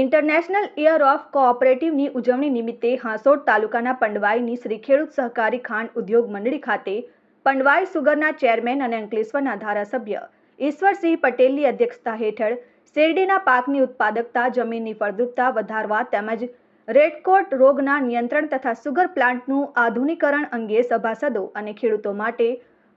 International year of કોઓપરેટિવની ઉજવણી નિમિત્તે હાંસોટ તાલુકાના પંડવાઈની શ્રી ખેડૂત સહકારી ખાંડ ઉદ્યોગ મંડળી ખાતે પંડવાઈ સુગરના ચેરમેન અને અંકલેશ્વરના ધારાસભ્ય ઈશ્વરસિંહ પટેલની અધ્યક્ષતા હેઠળ શેરડીના પાકની ઉત્પાદકતા, જમીનની ફળદ્રુપતા વધારવા તેમજ રેડકોટ રોગના નિયંત્રણ તથા સુગર પ્લાન્ટનું આધુનિકરણ અંગે સભાસદો અને ખેડૂતો માટે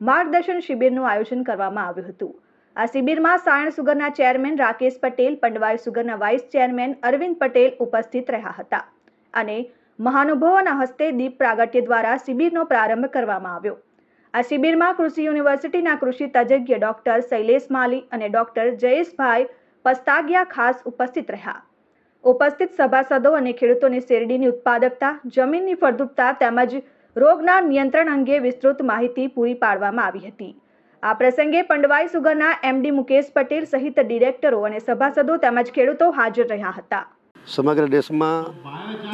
માર્ગદર્શન શિબિરનું આયોજન કરવામાં આવ્યું હતું। આ શિબિરમાં સાયણ સુગરના ચેરમેન રાકેશ પટેલ, પંડવાઈ સુગરના વાઇસ ચેરમેન અરવિંદ પટેલ ઉપસ્થિત રહ્યા હતા અને મહાનુભાવોના હસ્તે દીપ પ્રાગટ્ય દ્વારા શિબિરનો પ્રારંભ કરવામાં આવ્યો। આ શિબિરમાં કૃષિ યુનિવર્સિટીના કૃષિ તજજ્ઞ ડોક્ટર શૈલેષ માલી અને ડોક્ટર જયેશભાઈ પસ્તાગિયા ખાસ ઉપસ્થિત રહ્યા। ઉપસ્થિત સભાસદો અને ખેડૂતોને શેરડીની ઉત્પાદકતા, જમીનની ફળદ્રુપતા તેમજ રોગના નિયંત્રણ અંગે વિસ્તૃત માહિતી પૂરી પાડવામાં આવી હતી। આ પ્રસંગે પંડવાઈ સુગરના એમડી મુકેશ પટેલ સહિત ડિરેક્ટરો અને સભાસદો તેમજ ખેડૂતો હાજર રહ્યા હતા। સમગ્ર દેશમાં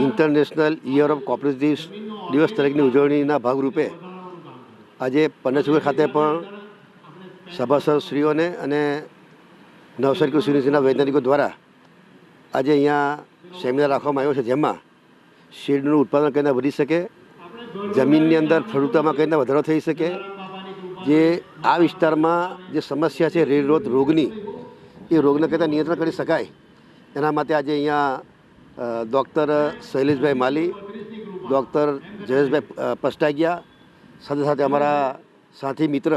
ઇન્ટરનેશનલ યર ઓફ કોઓપરેટિવ દિવસ તરીકેની ઉજવણીના ભાગરૂપે આજે પંડવાઈ સુગર ખાતે પણ સભાસદશ્રીઓને અને નવસારી કૃષિ યુનિવર્સિટીના વૈજ્ઞાનિકો દ્વારા આજે અહીંયા સેમિનાર રાખવામાં આવ્યો છે, જેમાં શેરડીનું ઉત્પાદન કઈ રીતે વધી શકે, જમીનની અંદર ફળદ્રુપતામાં કઈ રીતે વધારો થઈ શકે, જે આ વિસ્તારમાં જે સમસ્યા છે રેડરોટ રોગની, એ રોગને કઈ રીતે નિયંત્રણ કરી શકાય, એના માટે આજે અહીંયા ડૉક્ટર શૈલેષભાઈ માલી, ડૉક્ટર જયેશભાઈ પસ્તાગિયા, સાથે સાથે અમારા સાથી મિત્ર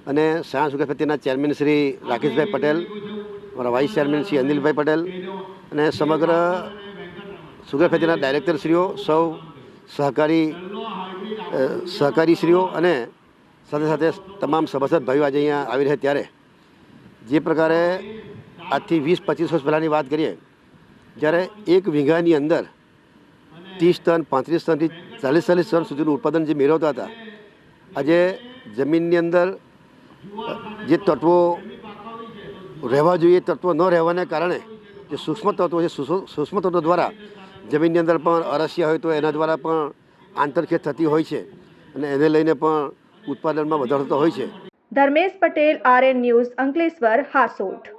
અને સાયણ સુગર ફેક્ટરીના ચેરમેન શ્રી રાકેશભાઈ પટેલ, અમારા વાઇસ ચેરમેન શ્રી અનિલભાઈ પટેલ અને સમગ્ર સુગર ફેક્ટરીના ડાયરેક્ટરશ્રીઓ, સૌ સહકારીશ્રીઓ અને સાથે સાથે તમામ સભાસદ ભાઈઓ આજે અહીંયા આવી રહ્યા। ત્યારે જે પ્રકારે આજથી 20-25 વર્ષ પહેલાંની વાત કરીએ, જ્યારે એક વીઘાની અંદર 30 ટન, 35 ટનથી 40 ટન સુધીનું ઉત્પાદન જે મેળવતા હતા, આજે જમીનની અંદર જે તત્વો રહેવા જોઈએ, તત્વો ન રહેવાને કારણે જે સૂક્ષ્મ તત્વો છે, સૂક્ષ્મ તત્વો દ્વારા જમીનની અંદર પણ અરસ્યા હોય તો એના દ્વારા પણ આંતરખેદ થતી હોય છે અને એને લઈને પણ ઉત્પાદનમાં વધારો થતો હોય છે। Dharmesh Patel, RN news, Ankleshwar, Hansot.